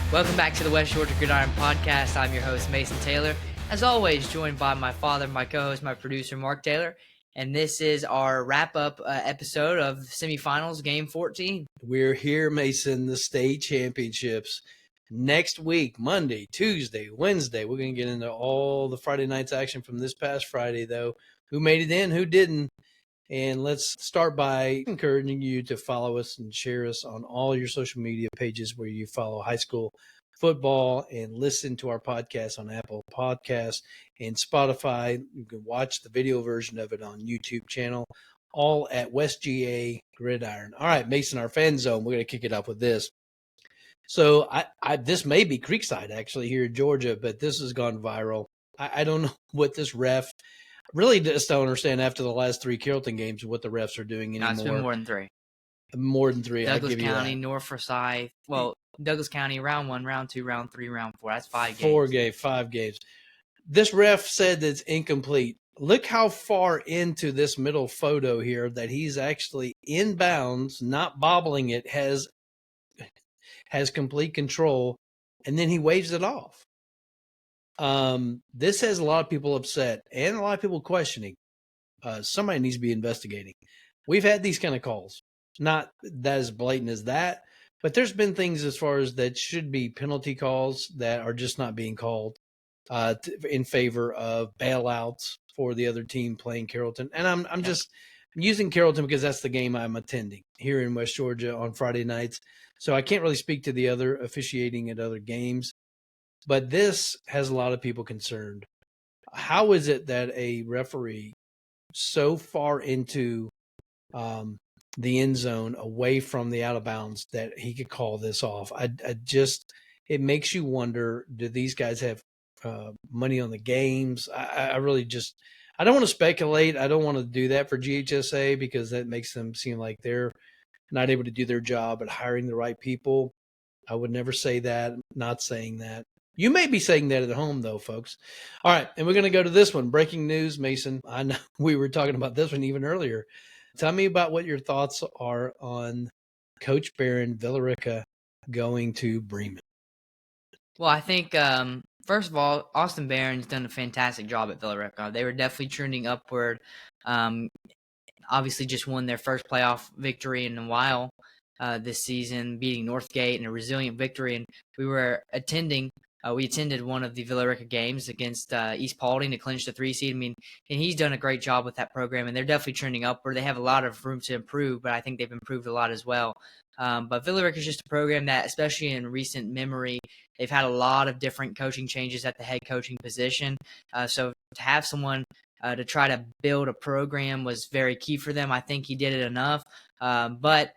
Welcome back to the West Georgia Gridiron Podcast. I'm your host, Mason Taylor. As always, joined by my father, my co-host, my producer, Mark Taylor. And this is our wrap-up episode of Semifinals Game 14. We're here, Mason, the state championships. Next week, Monday, Tuesday, Wednesday, we're going to get into all the Friday night's action from this past Friday, though. Who made it in, who didn't? And let's start by encouraging you to follow us and share us on all your social media pages where you follow high school football and listen to our podcast on Apple Podcasts and Spotify. You can watch the video version of it on YouTube channel, all at West GA Gridiron. All right, Mason, our fan zone, we're going to kick it off with this. So this may be Creekside, actually, here in Georgia, but this has gone viral. I don't know what this ref – really just don't understand after the last three Carrollton games what the refs are doing anymore. No, it's been more than three. More than three. Douglas County, North Forsyth. Well, Douglas County, round 1, round 2, round 3, round 4. That's 5 games. 5 games. This ref said that it's incomplete. Look how far into this middle photo here that he's actually in bounds, not bobbling it, has complete control, and then he waves it off. This has a lot of people upset and a lot of people questioning. Somebody needs to be investigating. We've had these kind of calls, not that as blatant as that, but there's been things as far as that should be penalty calls that are just not being called in favor of bailouts for the other team playing Carrollton. And I'm just using Carrollton because that's the game I'm attending here in West Georgia on Friday nights. So I can't really speak to the other officiating at other games. But this has a lot of people concerned. How is it that a referee so far into the end zone, away from the out of bounds, that he could call this off? It makes you wonder, do these guys have money on the games? I really I don't want to speculate. I don't want to do that for GHSA because that makes them seem like they're not able to do their job at hiring the right people. I would never say that. I'm not saying that. You may be saying that at home, though, folks. All right, and we're going to go to this one. Breaking news, Mason. I know we were talking about this one even earlier. Tell me about what your thoughts are on Coach Barron Villarica going to Bremen. Well, I think, first of all, Austin Barron's done a fantastic job at Villarica. They were definitely trending upward. Obviously just won their first playoff victory in a while this season, beating Northgate in a resilient victory. And we attended one of the Villarica games against East Paulding to clinch the 3 seed. I mean, and he's done a great job with that program, and they're definitely trending upward. They have a lot of room to improve, but I think they've improved a lot as well. But Villarica is just a program that, especially in recent memory, they've had a lot of different coaching changes at the head coaching position. So to have someone to try to build a program was very key for them. I think he did it enough, but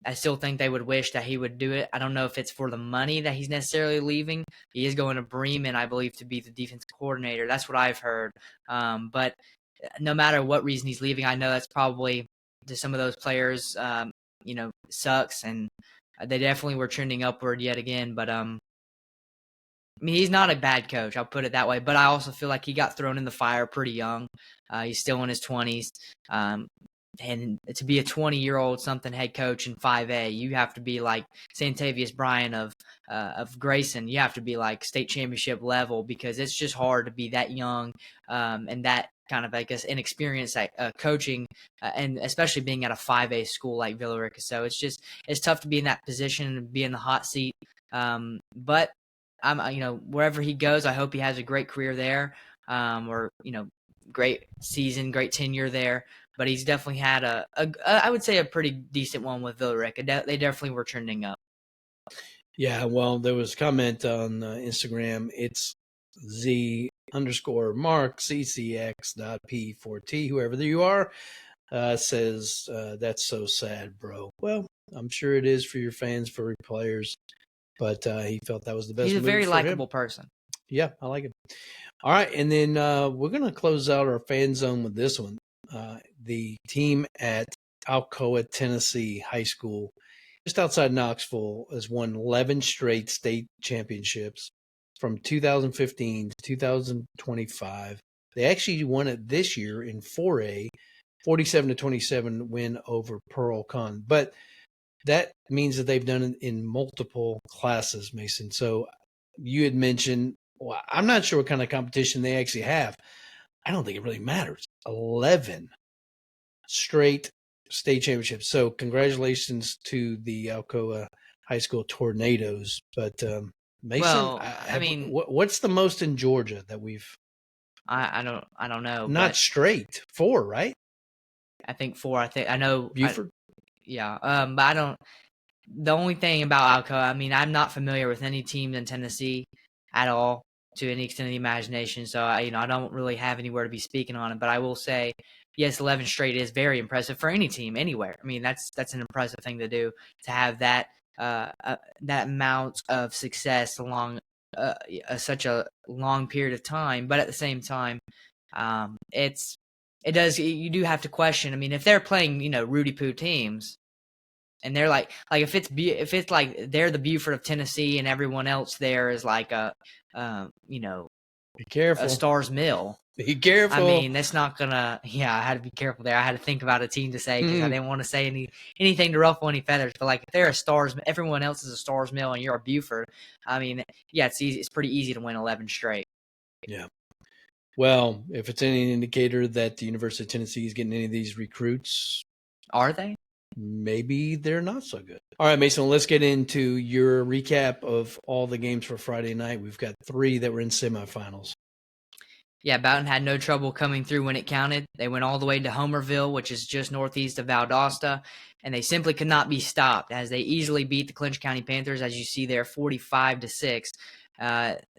I still think they would wish that he would do it. I don't know if it's for the money that he's necessarily leaving. He is going to Bremen, I believe, to be the defensive coordinator. That's what I've heard. But no matter what reason he's leaving, I know that's probably to some of those players, sucks. And they definitely were trending upward yet again. But, I mean, he's not a bad coach. I'll put it that way. But I also feel like he got thrown in the fire pretty young. He's still in his 20s. And to be a 20-year-old something head coach in 5A, you have to be like Santavius Bryan of Grayson. You have to be like state championship level because it's just hard to be that young and that kind of, I guess, inexperienced at coaching, and especially being at a 5A school like Villarica. So it's tough to be in that position and be in the hot seat. But wherever he goes, I hope he has a great career there, great season, great tenure there. But he's definitely had I would say a pretty decent one with Villarica. They definitely were trending up. Yeah, well, there was a comment on Instagram. It's Z_Mark CCX.P4T, whoever you are, says, that's so sad, bro. Well, I'm sure it is for your fans, for your players, but he felt that was the best move. He's a very likable person. Yeah, I like it. All right, and then we're going to close out our fan zone with this one. The team at Alcoa, Tennessee High School, just outside Knoxville, has won 11 straight state championships from 2015 to 2025. They actually won it this year in 4A, 47-27 win over Pearl Con. But that means that they've done it in multiple classes, Mason. So you had mentioned, well, I'm not sure what kind of competition they actually have. I don't think it really matters. 11 straight state championships. So congratulations to the Alcoa High School Tornadoes. But Mason, Well, I mean, what's the most in Georgia that we've I don't know. not But straight 4, right? I think 4. I know. Buford. Yeah. But I don't. The only thing about Alcoa, I mean, I'm not familiar with any team in Tennessee at all to any extent of the imagination. So I don't really have anywhere to be speaking on it. But I will say, yes, 11 straight is very impressive for any team anywhere. I mean, that's an impressive thing to do, to have that that amount of success along such a long period of time. But at the same time, you do have to question. I mean, if they're playing, Rudy Poo teams, and they're like if it's like they're the Buford of Tennessee and everyone else there is like Be careful. a Stars Mill. Be careful. I mean, that's not gonna. Yeah, I had to be careful there. I had to think about a team to say because I didn't want to say anything to ruffle any feathers. But like, if they're a Stars, everyone else is a Stars Mill, and you're a Buford. I mean, yeah, it's easy. It's pretty easy to win 11 straight. Yeah. Well, if it's any indicator that the University of Tennessee is getting any of these recruits, Are they? maybe they're not so good. All right, Mason, let's get into your recap of all the games for Friday night. We've got 3 that were in semifinals. Yeah, Bowdon had no trouble coming through when it counted. They went all the way to Homerville, which is just northeast of Valdosta, and they simply could not be stopped as they easily beat the Clinch County Panthers, as you see there, 45-6.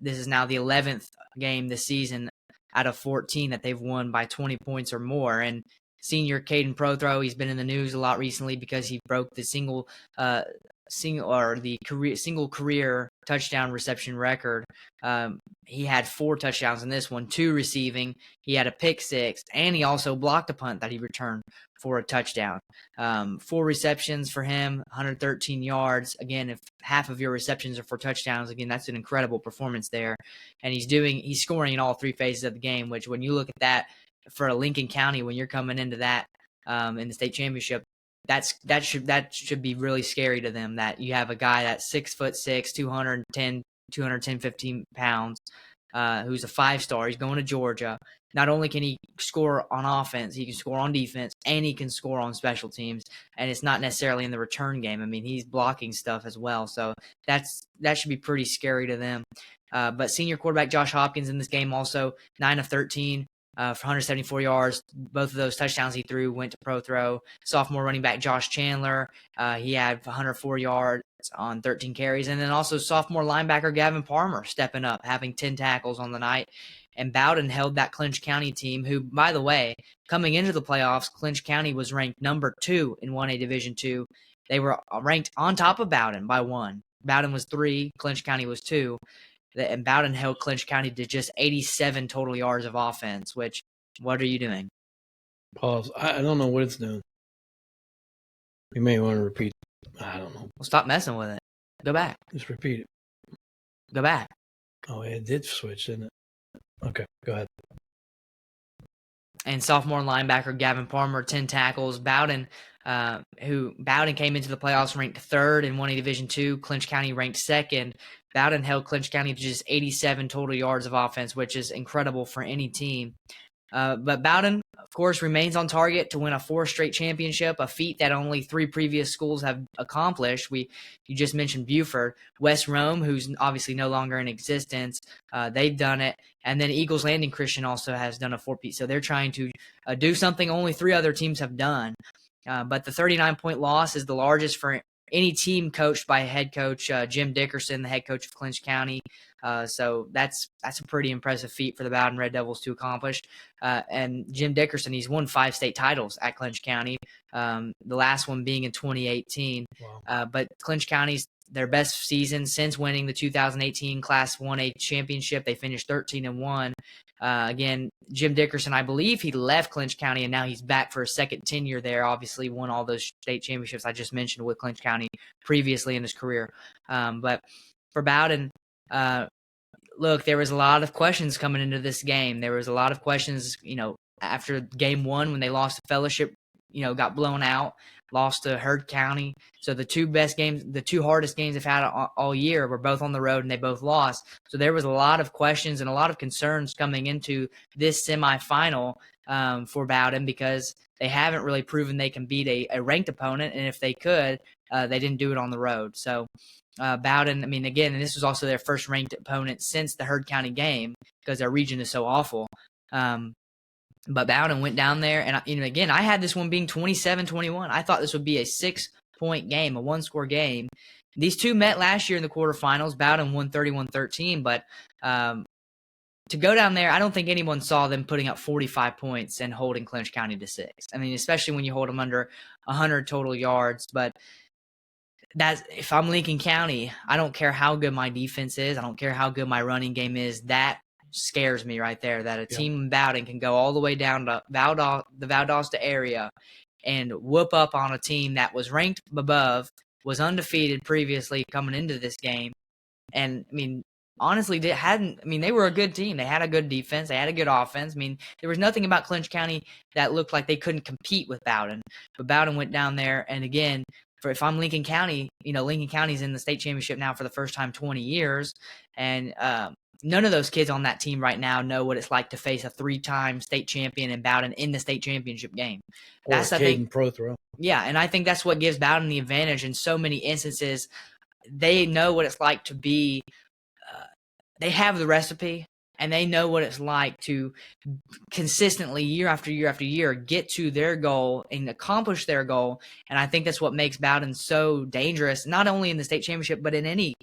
This is now the 11th game this season out of 14 that they've won by 20 points or more. And senior Caden Prothro, he's been in the news a lot recently because he broke the single career touchdown reception record. He had 4 touchdowns in this one, 2 receiving. He had a pick 6, and he also blocked a punt that he returned for a touchdown. 4 receptions for him, 113 yards. Again, if half of your receptions are for touchdowns, again, that's an incredible performance there. And he's scoring in all 3 phases of the game, which when you look at that for a Lincoln County, when you're coming into that in the state championship, that should be really scary to them, that you have a guy that's 6'6", 210, 15 pounds, who's a 5-star. He's going to Georgia. Not only can he score on offense, he can score on defense, and he can score on special teams. And it's not necessarily in the return game. I mean, he's blocking stuff as well. So that should be pretty scary to them. But senior quarterback Josh Hopkins in this game also 9 of 13. For 174 yards. Both of those touchdowns he threw went to Prothro. Sophomore running back Josh Chandler, he had 104 yards on 13 carries. And then also sophomore linebacker Gavin Palmer stepping up, having 10 tackles on the night. And Bowdon held that Clinch County team, who, by the way, coming into the playoffs, Clinch County was ranked number 2 in 1A Division II. They were ranked on top of Bowdon by 1. Bowdon was 3, Clinch County was 2. And Bowdon held Clinch County to just 87 total yards of offense, which, what are you doing? Pause. I don't know what it's doing. You may want to repeat. I don't know. Well, stop messing with it. Go back. Just repeat it. Go back. Oh, it did switch, didn't it? Okay, go ahead. And sophomore linebacker Gavin Palmer, 10 tackles. Bowdon came into the playoffs ranked 3rd in 1A Division II. Clinch County ranked 2nd. Bowdon held Clinch County to just 87 total yards of offense, which is incredible for any team. But Bowdon, of course, remains on target to win a 4th straight championship, a feat that only 3 previous schools have accomplished. You just mentioned Buford. West Rome, who's obviously no longer in existence, they've done it. And then Eagles Landing Christian also has done a 4-peat. So they're trying to do something only 3 other teams have done. But the 39-point loss is the largest for any team coached by head coach Jim Dickerson, the head coach of Clinch County. So that's a pretty impressive feat for the Bowdon Red Devils to accomplish. And Jim Dickerson, he's won 5 state titles at Clinch County, the last one being in 2018. Wow. But Clinch County's their best season since winning the 2018 Class 1A championship. They finished 13-1. Again, Jim Dickerson, I believe he left Clinch County, and now he's back for a second tenure there. Obviously won all those state championships I just mentioned with Clinch County previously in his career. But for Bowdon, look, there was a lot of questions coming into this game. There was a lot of questions, after game 1 when they lost the fellowship, got blown out. lost to Heard County. So the two hardest games they've had all year were both on the road, and they both lost. So there was a lot of questions and a lot of concerns coming into this semifinal for Bowdon, because they haven't really proven they can beat a ranked opponent, and if they could, they didn't do it on the road. So Bowdon, I mean, again, and this was also their first ranked opponent since the Heard County game, because their region is so awful. But Bowdon went down there, and again, I had this one being 27-21. I thought this would be a 6-point game, a one-score game. These two met last year in the quarterfinals. Bowdon won 31-13, but to go down there, I don't think anyone saw them putting up 45 points and holding Clinch County to 6. I mean, especially when you hold them under 100 total yards. But if I'm Lincoln County, I don't care how good my defense is. I don't care how good my running game is. That scares me right there, that a team in Bowdon can go all the way down to the Valdosta area and whoop up on a team that was ranked above, was undefeated previously coming into this game. And, I mean, honestly, they were a good team. They had a good defense. They had a good offense. I mean, there was nothing about Clinch County that looked like they couldn't compete with Bowdon. But Bowdon went down there, and again, if I'm Lincoln County, Lincoln County's in the state championship now for the first time 20 years, and none of those kids on that team right now know what it's like to face a 3-time state champion in Bowdon in the state championship game. That's, I think, pro throw. Yeah, and I think that's what gives Bowdon the advantage in so many instances. They know what it's like to be they have the recipe, and they know what it's like to consistently, year after year after year, get to their goal and accomplish their goal. And I think that's what makes Bowdon so dangerous, not only in the state championship, but in any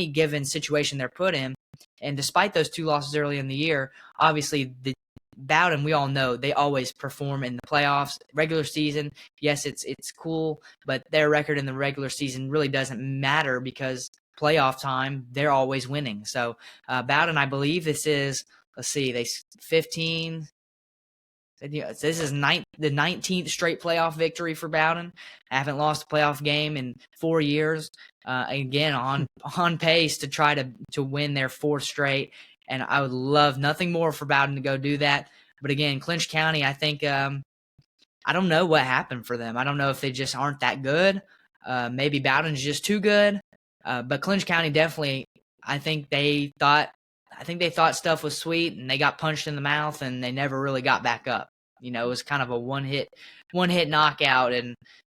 given situation they're put in. And despite those 2 losses early in the year, obviously the Bowdon, we all know, they always perform in the playoffs. Regular season, yes, it's cool, but their record in the regular season really doesn't matter, because playoff time, they're always winning. So Bowdon, I believe this is, they 15. This is the 19th straight playoff victory for Bowdon. I haven't lost a playoff game in 4 years. Again, on pace to try to win their 4th straight. And I would love nothing more for Bowdon to go do that. But again, Clinch County, I think, I don't know what happened for them. I don't know if they just aren't that good. Maybe Bowdon's just too good. But Clinch County definitely, I think they thought stuff was sweet, and they got punched in the mouth, and they never really got back up. It was kind of a one hit knockout. And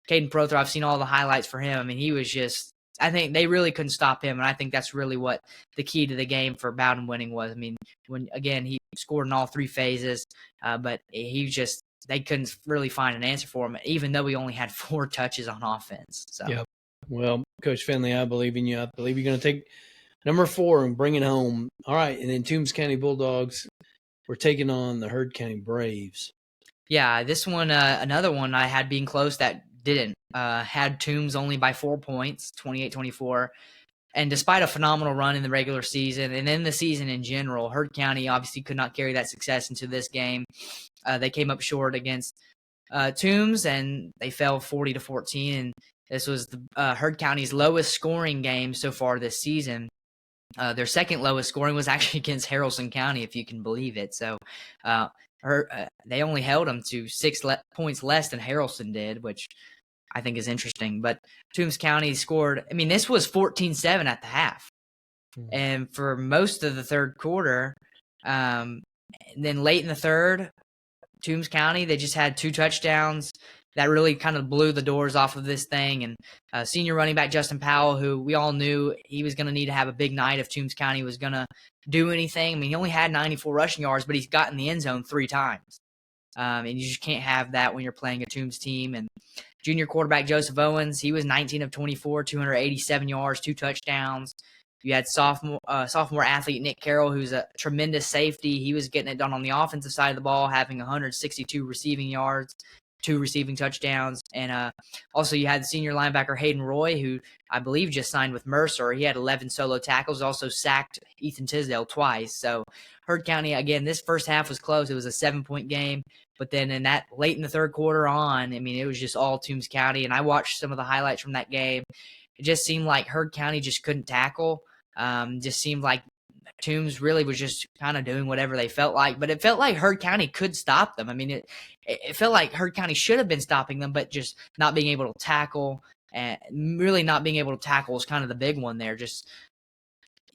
Caden Prothro, I've seen all the highlights for him. I mean, he was just, I think they really couldn't stop him, and I think that's really what the key to the game for Bowdon winning was. I mean, he scored in all 3 phases, but they couldn't really find an answer for him, even though he only had 4 touches on offense. So. Yep. Well, Coach Finley, I believe in you. I believe you're going to take number 4 and bring it home. All right, and then Toombs County Bulldogs, we're taking on the Heard County Braves. Yeah, this one, another one I had being close that didn't. Had Toombs only by 4 points, 28-24. And despite a phenomenal run in the regular season and in the season in general, Heard County obviously could not carry that success into this game. They came up short against Toombs, and they fell 40-14. And this was the Heard County's lowest scoring game so far this season. Their second lowest scoring was actually against Carrollton County, if you can believe it. So they only held them to 6 points less than Harrelson did, which I think is interesting. But Toombs County scored, I mean, this was 14-7 at the half. And for most of the third quarter, and then late in the third, Toombs County, they just had 2 touchdowns. That really kind of blew the doors off of this thing. And senior running back Justin Powell, who we all knew he was going to need to have a big night if Toombs County was going to do anything. I mean, he only had 94 rushing yards, but he's got in the end zone 3 times. And you just can't have that when you're playing a Toombs team. And junior quarterback Joseph Owens, he was 19 of 24, 287 yards, 2 touchdowns. You had sophomore athlete Nick Carroll, who's a tremendous safety. He was getting it done on the offensive side of the ball, having 162 receiving yards, 2 receiving touchdowns. And also you had senior linebacker Hayden Roy, who I believe just signed with Mercer. He had 11 solo tackles, also sacked Ethan Tisdale twice. So Heard County, again, this first half was close. It was a 7-point game. But then in that late in the third quarter on, I mean, it was just all Toombs County. And I watched some of the highlights from that game. It just seemed like Heard County just couldn't tackle. Just seemed like Toombs really was just kind of doing whatever they felt like, but it felt like Heard County could stop them. I mean, it felt like Heard County should have been stopping them, but just not being able to tackle, and really not being able to tackle is kind of the big one there. Just,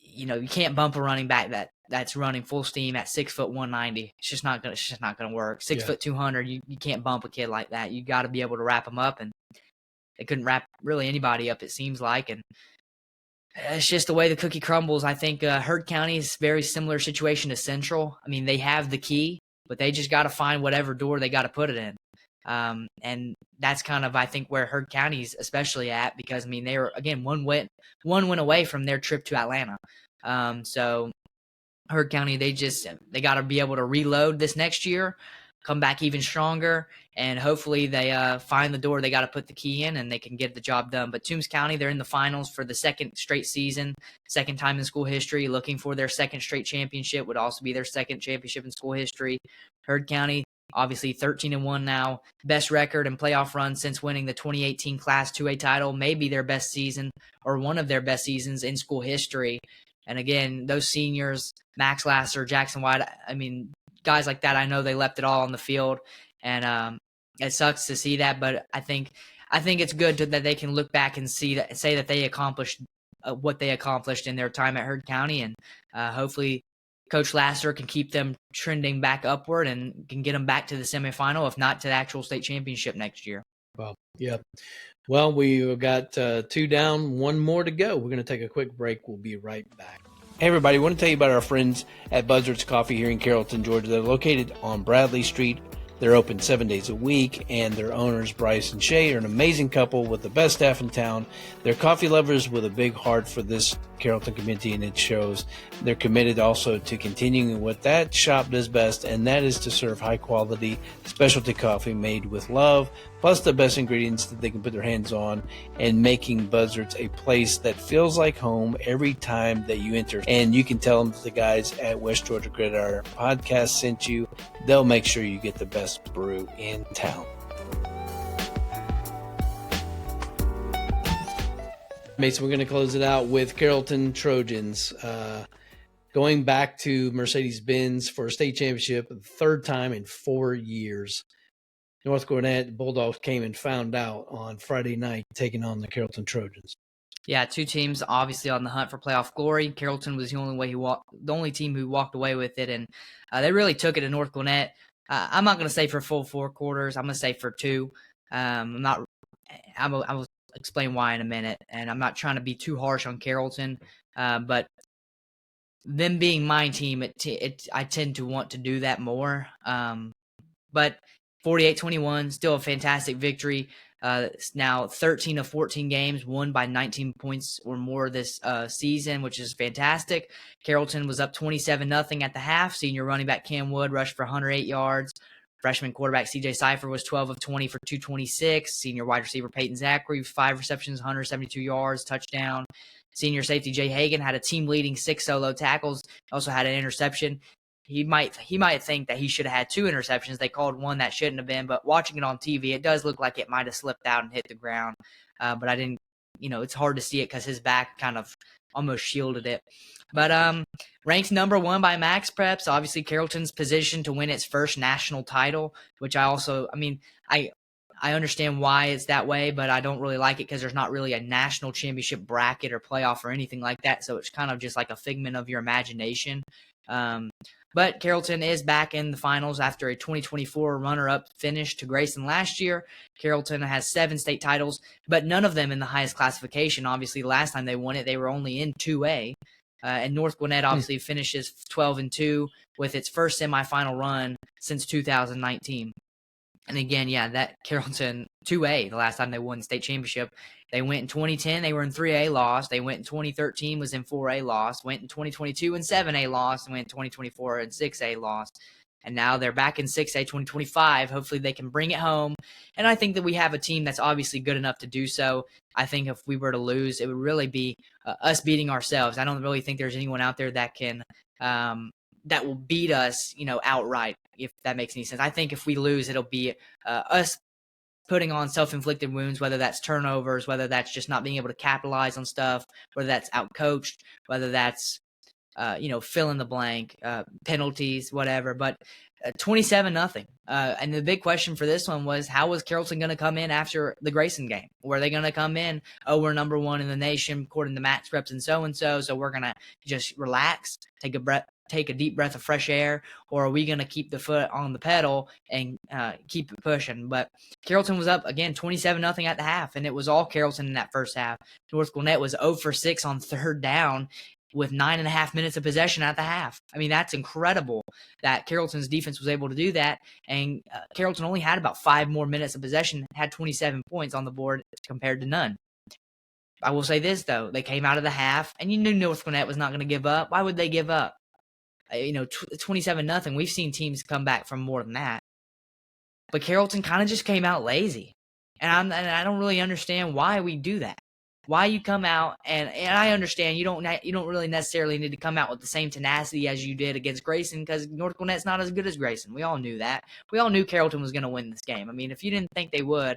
you can't bump a running back that's running full steam at 6'1", 190. It's just not gonna work. 6', 200. You can't bump a kid like that. You got to be able to wrap them up, and they couldn't wrap really anybody up, it seems like, and it's just the way the cookie crumbles. I think Heard County is a very similar situation to Central. I mean, they have the key, but they just got to find whatever door they got to put it in. And that's kind of, I think, where Heard County's especially at, because, I mean, they were, again, one win away from their trip to Atlanta. So Heard County, they got to be able to reload this next year, come back even stronger, and hopefully they find the door they got to put the key in, and they can get the job done. But Toombs County, they're in the finals for the second straight season, second time in school history, looking for their second straight championship, would also be their second championship in school history. Heard County, obviously 13-1 now, best record and playoff run since winning the 2018 Class 2A title, maybe their best season or one of their best seasons in school history. And again, those seniors, Max Lasser, Jackson White, I mean, guys like that, I know they left it all on the field, and it sucks to see that. But I think it's good that they can look back and say that they accomplished what they accomplished in their time at Heard County, and hopefully Coach Lasser can keep them trending back upward and can get them back to the semifinal, if not to the actual state championship next year. Well, yeah. Well, we've got 2 down, 1 more to go. We're going to take a quick break. We'll be right back. Hey, everybody. I want to tell you about our friends at Buzzard's Coffee here in Carrollton, Georgia. They're located on Bradley Street. They're open 7 days a week, and their owners, Bryce and Shay, are an amazing couple with the best staff in town. They're coffee lovers with a big heart for this Carrollton community, and it shows. They're committed also to continuing what that shop does best, and that is to serve high-quality specialty coffee made with love, plus the best ingredients that they can put their hands on, and making Buzzards a place that feels like home every time that you enter. And you can tell them that the guys at West Georgia Gridiron Podcast sent you. They'll make sure you get the best brew in town. Mason, we're going to close it out with Carrollton Trojans. Going back to Mercedes-Benz for a state championship, the 3rd time in 4 years. North Gwinnett Bulldogs came and found out on Friday night, taking on the Carrollton Trojans. Yeah, 2 teams obviously on the hunt for playoff glory. Carrollton was the only team who walked away with it, and they really took it to North Gwinnett. I'm not going to say for full 4 quarters. I'm going to say for 2. I will explain why in a minute, and I'm not trying to be too harsh on Carrollton, but them being my team, I tend to want to do that more. But 48-21, still a fantastic victory. Now 13 of 14 games won by 19 points or more this season, which is fantastic. Carrollton was up 27-0 at the half. Senior running back Cam Wood rushed for 108 yards. Freshman quarterback CJ Cipher was 12 of 20 for 226. Senior wide receiver Peyton Zachary, 5 receptions, 172 yards, touchdown. Senior safety Jay Hagan had a team-leading 6 solo tackles. Also had an interception. He might think that he should have had 2 interceptions. They called one that shouldn't have been, but watching it on TV, it does look like it might have slipped out and hit the ground. But I didn't, it's hard to see it because his back kind of almost shielded it. But ranked number 1 by Max Preps, obviously Carrollton's positioned to win its first national title, which I understand why it's that way, but I don't really like it because there's not really a national championship bracket or playoff or anything like that. So it's kind of just like a figment of your imagination. But Carrollton is back in the finals after a 2024 runner-up finish to Grayson last year. Carrollton has 7 state titles, but none of them in the highest classification. Obviously, the last time they won it, they were only in 2A. And North Gwinnett obviously finishes 12-2 with its first semifinal run since 2019. And again, that Carrollton 2A, the last time they won the state championship. They went in 2010, they were in 3A, lost. They went in 2013, was in 4A, lost. Went in 2022 in 7A, lost. And went in 2024 in 6A, lost. And now they're back in 6A 2025. Hopefully they can bring it home. And I think that we have a team that's obviously good enough to do so. I think if we were to lose, it would really be us beating ourselves. I don't really think there's anyone out there that can that will beat us, outright, if that makes any sense. I think if we lose, it'll be us putting on self-inflicted wounds, whether that's turnovers, whether that's just not being able to capitalize on stuff, whether that's outcoached, whether that's fill in the blank, penalties, whatever. But 27-0. And the big question for this one was, how was Carrollton going to come in after the Grayson game? Were they going to come in, oh, we're number one in the nation according to Max Preps and so we're going to just relax, take a deep breath of fresh air, or are we going to keep the foot on the pedal and keep it pushing? But Carrollton was up again 27-0 at the half, and it was all Carrollton in that first half. North Gwinnett was 0 for 6 on third down with 9.5 minutes of possession at the half. I mean, that's incredible that Carrollton's defense was able to do that, and Carrollton only had about 5 more minutes of possession, had 27 points on the board compared to none. I will say this, though. They came out of the half, and you knew North Gwinnett was not going to give up. Why would they give up? 27-0. We've seen teams come back from more than that. But Carrollton kind of just came out lazy. And I don't really understand why we do that. Why you come out, and I understand you don't really necessarily need to come out with the same tenacity as you did against Grayson, because North Gwinnett's not as good as Grayson. We all knew that. We all knew Carrollton was going to win this game. I mean, if you didn't think they would,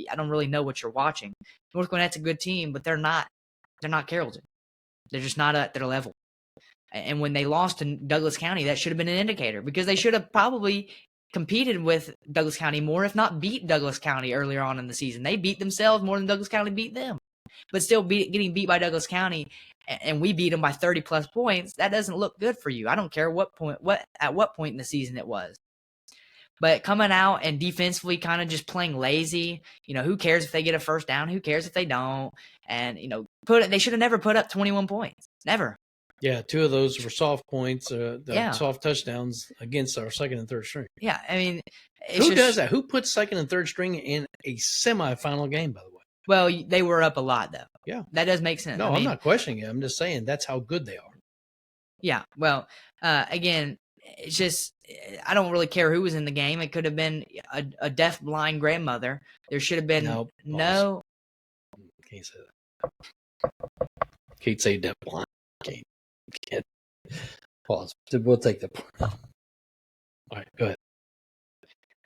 I don't really know what you're watching. North Gwinnett's a good team, but they're not Carrollton. They're just not at their level. And when they lost to Douglas County, that should have been an indicator, because they should have probably competed with Douglas County more, if not beat Douglas County earlier on in the season. They beat themselves more than Douglas County beat them. But still getting beat by Douglas County, and we beat them by 30-plus points, that doesn't look good for you. I don't care at what point in the season it was. But coming out and defensively kind of just playing lazy, who cares if they get a first down? Who cares if they don't? And, they should have never put up 21 points. Never. Yeah, 2 of those were soft points, soft touchdowns against our second and third string. Yeah, I mean, who does that? Who puts second and third string in a semifinal game, by the way? Well, they were up a lot, though. Yeah. That does make sense. No, I'm not questioning it. I'm just saying that's how good they are. Yeah, well, again, it's just I don't really care who was in the game. It could have been a deaf, blind grandmother. There should have been no. Can't say that. Can't say deaf, blind. Can't. Pause. We'll take the point. All right, go ahead.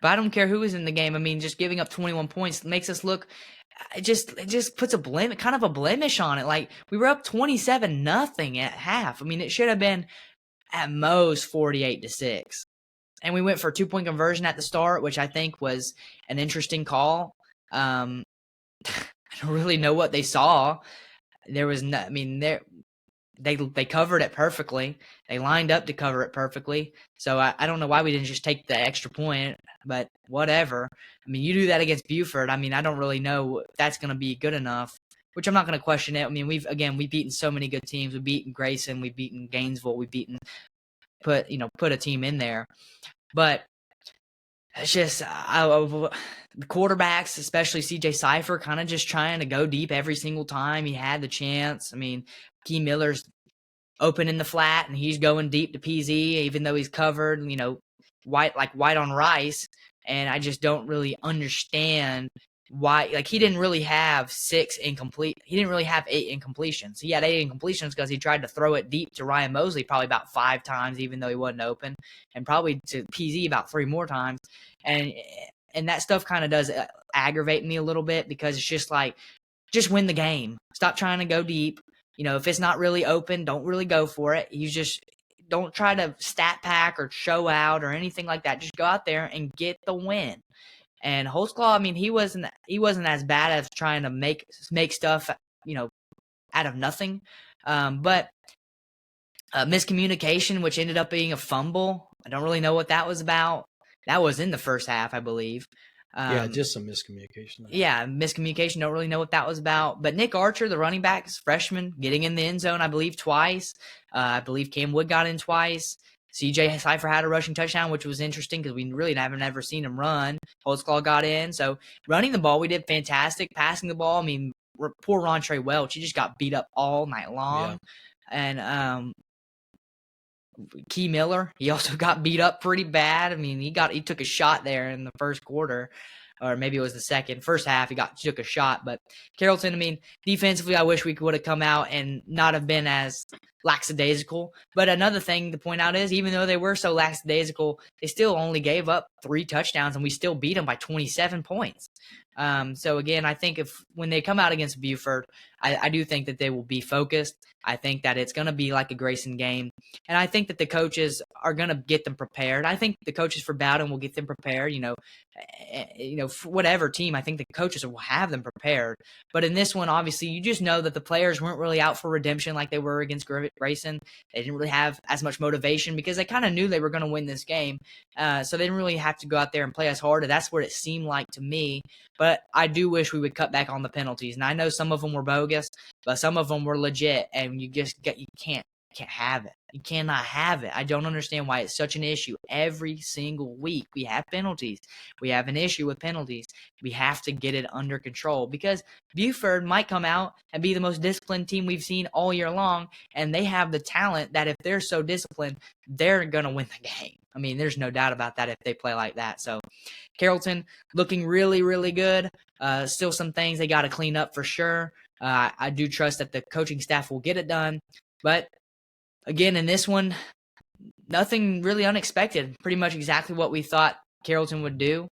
But I don't care who was in the game. I mean, just giving up 21 points makes us look. It just puts kind of a blemish on it. Like, we were up 27-0 at half. I mean, it should have been at most 48-6. And we went for a 2-point conversion at the start, which I think was an interesting call. I don't really know what they saw. There was no, I mean, they covered it perfectly. They lined up to cover it perfectly. So I don't know why we didn't just take the extra point, but whatever. I mean, you do that against Buford. I mean, I don't really know if that's going to be good enough, which I'm not going to question it. I mean, we've beaten so many good teams. We've beaten Grayson. We've beaten Gainesville. Put a team in there. But it's just the quarterbacks, especially C.J. Cipher, kind of just trying to go deep every single time he had the chance. I mean, Key Miller's open in the flat, and he's going deep to PZ, even though he's covered, white on rice. And I just don't really understand why. Like, he didn't really have 6 incomplete. He didn't really have 8 incompletions. He had 8 incompletions because he tried to throw it deep to Ryan Mosley probably about 5 times, even though he wasn't open, and probably to PZ about 3 more times. And that stuff kind of does aggravate me a little bit, because it's just like, just win the game. Stop trying to go deep. If it's not really open, don't really go for it. You just don't try to stat pack or show out or anything like that. Just go out there and get the win. And Holtzclaw, I mean, he wasn't as bad as trying to make stuff, out of nothing. But miscommunication, which ended up being a fumble. I don't really know what that was about. That was in the first half, I believe. Just some miscommunication. Yeah, miscommunication. Don't really know what that was about. But Nick Archer, the running back, is freshman, getting in the end zone, I believe, twice. I believe Cam Wood got in twice. C.J. Cipher had a rushing touchdown, which was interesting because we really haven't ever seen him run. Holtzclaw got in. So running the ball, we did fantastic. Passing the ball, I mean, poor Rontre Welch. He just got beat up all night long. Yeah. And Key Miller, he also got beat up pretty bad. I mean, he took a shot there in the first quarter, or maybe it was the second. First half, he took a shot. But Carrollton, I mean, defensively, I wish we would have come out and not have been as lackadaisical. But another thing to point out is, even though they were so lackadaisical, they still only gave up 3 touchdowns, and we still beat them by 27 points. So again, I think when they come out against Buford, I do think that they will be focused. I think that it's going to be like a Grayson game, and I think that the coaches are going to get them prepared. I think the coaches for Bowdon will get them prepared. For whatever team, I think the coaches will have them prepared. But in this one, obviously, you just know that the players weren't really out for redemption like they were against Grayson. They didn't really have as much motivation because they kind of knew they were going to win this game. So they didn't really have to go out there and play as hard. That's what it seemed like to me. But I do wish we would cut back on the penalties. And I know some of them were bogus, but some of them were legit. And you can't have it. You cannot have it. I don't understand why it's such an issue. Every single week we have penalties. We have an issue with penalties. We have to get it under control because Buford might come out and be the most disciplined team we've seen all year long, and they have the talent that if they're so disciplined, they're going to win the game. I mean, there's no doubt about that if they play like that. So Carrollton looking really, really good. Still some things they got to clean up for sure. I do trust that the coaching staff will get it done. But again, in this one, nothing really unexpected. Pretty much exactly what we thought Carrollton would do.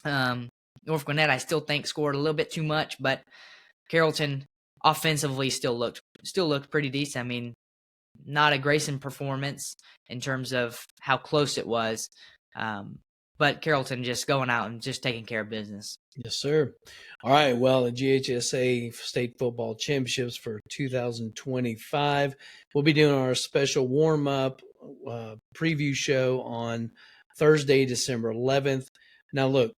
North Gwinnett, I still think, scored a little bit too much, but Carrollton offensively still looked pretty decent. I mean, not a Grayson performance in terms of how close it was, but Carrollton just going out and just taking care of business. Yes, sir. All right. Well, the GHSA State Football Championships for 2025. We'll be doing our special warm-up preview show on Thursday, December 11th. Now, look,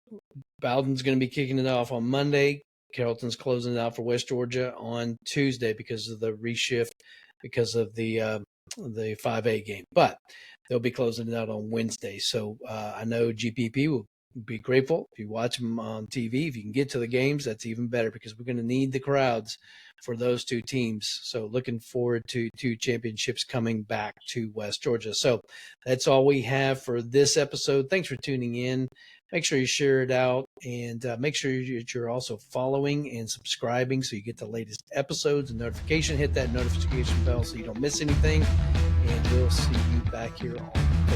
Bowdon's going to be kicking it off on Monday. Carrollton's closing it out for West Georgia on Tuesday because of the reshift, because of the 5A game. But they'll be closing it out on Wednesday. So I know GPP will be grateful if you watch them on TV. If you can get to the games, that's even better because we're going to need the crowds for those two teams. So looking forward to 2 championships coming back to West Georgia. So that's all we have for this episode. Thanks for tuning in. Make sure you share it out, and make sure you're also following and subscribing so you get the latest episodes and notification. Hit that notification bell so you don't miss anything, and we'll see you back here on